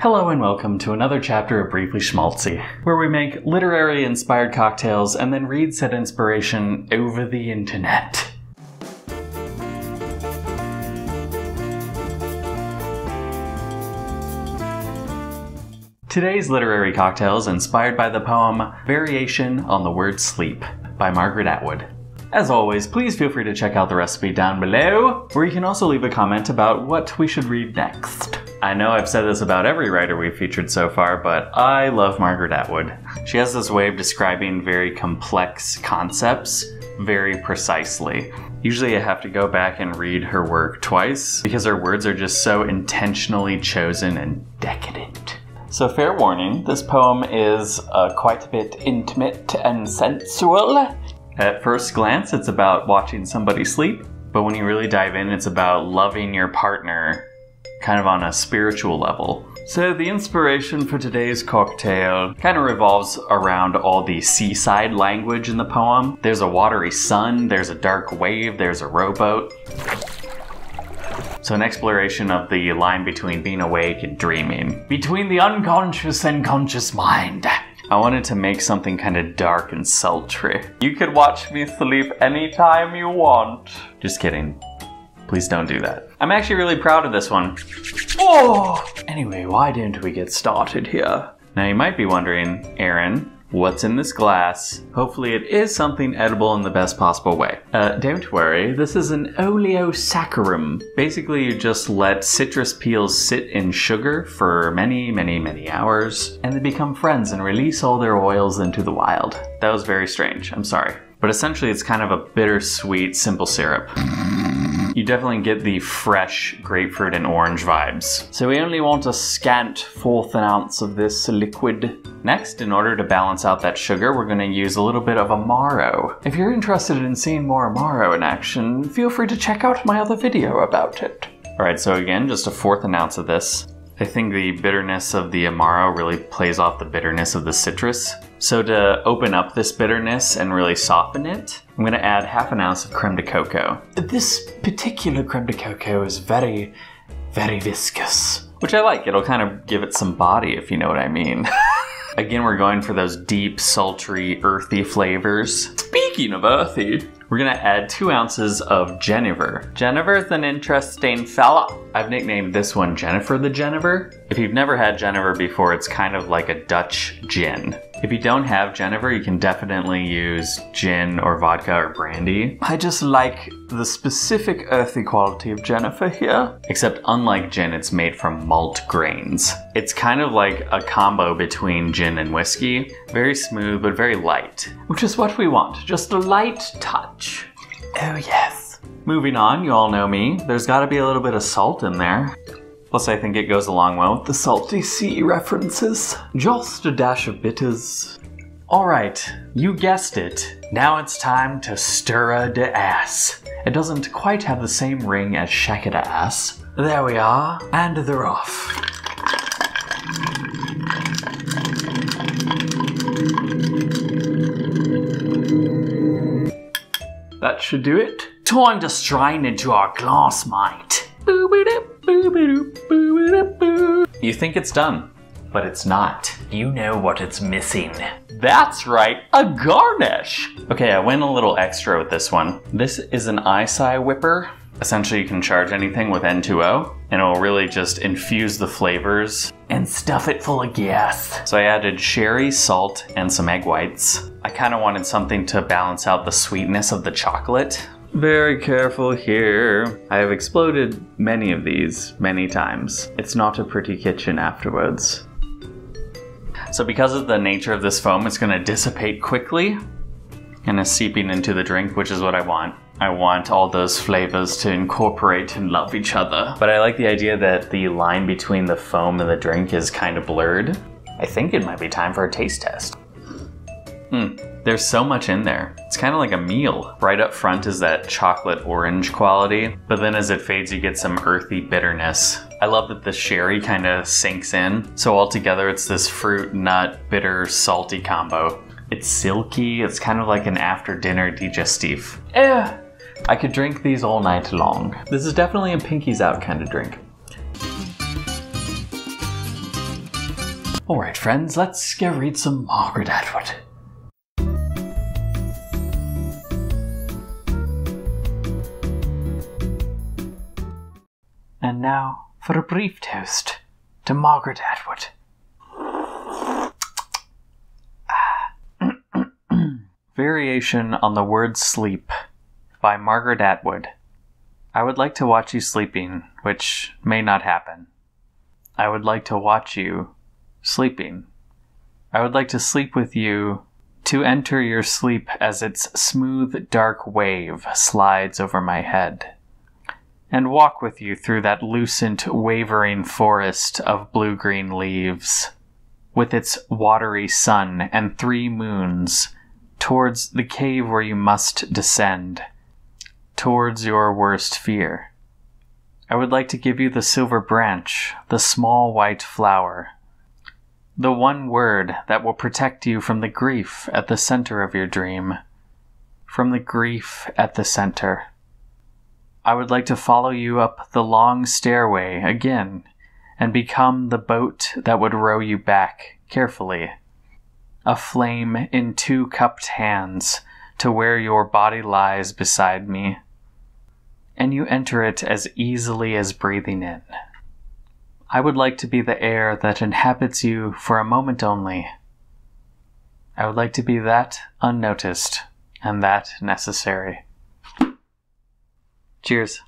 Hello and welcome to another chapter of Briefly Schmaltzy, where we make literary inspired cocktails and then read said inspiration over the internet. Today's literary cocktail is inspired by the poem Variation on the Word Sleep by Margaret Atwood. As always, please feel free to check out the recipe down below, where you can also leave a comment about what we should read next. I know I've said this about every writer we've featured so far, but I love Margaret Atwood. She has this way of describing very complex concepts very precisely. Usually I have to go back and read her work twice, because her words are just so intentionally chosen and decadent. So fair warning, this poem is quite a bit intimate and sensual. At first glance, it's about watching somebody sleep, but when you really dive in, it's about loving your partner kind of on a spiritual level. So the inspiration for today's cocktail kind of revolves around all the seaside language in the poem. There's a watery sun, there's a dark wave, there's a rowboat. So an exploration of the line between being awake and dreaming. Between the unconscious and conscious mind. I wanted to make something kind of dark and sultry. You could watch me sleep anytime you want. Just kidding. Please don't do that. I'm actually really proud of this one. Oh! Anyway, why didn't we get started here? Now you might be wondering, Aaron, what's in this glass? Hopefully it is something edible in the best possible way. Don't worry, this is an oleo sacchrum. Basically, you just let citrus peels sit in sugar for many, many, many hours, and they become friends and release all their oils into the wild. That was very strange, I'm sorry. But essentially it's kind of a bittersweet simple syrup. You definitely get the fresh grapefruit and orange vibes. So we only want a scant 1/4 ounce of this liquid. Next, in order to balance out that sugar, we're going to use a little bit of amaro. If you're interested in seeing more amaro in action, feel free to check out my other video about it. Alright, so again, just a 1/4 ounce of this. I think the bitterness of the amaro really plays off the bitterness of the citrus. So to open up this bitterness and really soften it, I'm going to add 1/2 ounce of creme de cocoa. This particular creme de cocoa is very, very viscous, which I like. It'll kind of give it some body, if you know what I mean. Again, we're going for those deep, sultry, earthy flavors. Speaking of earthy, we're gonna add 2 ounces of genever. Genever's an interesting fella. I've nicknamed this one Jennifer the Genever. If you've never had genever before, it's kind of like a Dutch gin. If you don't have genever, you can definitely use gin or vodka or brandy. I just like the specific earthy quality of genever here. Except unlike gin, it's made from malt grains. It's kind of like a combo between gin and whiskey. Very smooth, but very light. Which is what we want, just a light touch. Oh yes. Moving on, you all know me. There's gotta be a little bit of salt in there. Plus I think it goes along well with the salty sea references. Just a dash of bitters. Alright, you guessed it. Now it's time to stir de ass. It doesn't quite have the same ring as shakada ass. There we are, and they're off. That should do it. Time to strain into our glass, mate. You think it's done, but it's not. You know what it's missing. That's right, a garnish! Okay, I went a little extra with this one. This is an acai whipper. Essentially, you can charge anything with N2O, and it will really just infuse the flavors and stuff it full of gas. So I added sherry, salt, and some egg whites. I kind of wanted something to balance out the sweetness of the chocolate. Very careful here. I have exploded many of these many times. It's not a pretty kitchen afterwards. So because of the nature of this foam, it's going to dissipate quickly and is seeping into the drink, which is what I want. I want all those flavors to incorporate and love each other. But I like the idea that the line between the foam and the drink is kind of blurred. I think it might be time for a taste test. There's so much in there. It's kind of like a meal. Right up front is that chocolate orange quality, but then as it fades you get some earthy bitterness. I love that the sherry kind of sinks in. So altogether it's this fruit, nut, bitter, salty combo. It's silky, it's kind of like an after dinner digestif. I could drink these all night long. This is definitely a pinkies out kind of drink. Alright friends, let's go read some Margaret Atwood. And now for a brief toast to Margaret Atwood. Variation on the Word Sleep by Margaret Atwood. I would like to watch you sleeping, which may not happen. I would like to watch you sleeping. I would like to sleep with you, to enter your sleep as its smooth, dark wave slides over my head, and walk with you through that lucent, wavering forest of blue-green leaves, with its watery sun and 3 moons, towards the cave where you must descend, towards your worst fear. I would like to give you the silver branch, the small white flower, the one word that will protect you from the grief at the center of your dream, from the grief at the center. I would like to follow you up the long stairway again and become the boat that would row you back carefully, a flame in 2 cupped hands to where your body lies beside me, and you enter it as easily as breathing in. I would like to be the air that inhabits you for a moment only. I would like to be that unnoticed and that necessary. Cheers.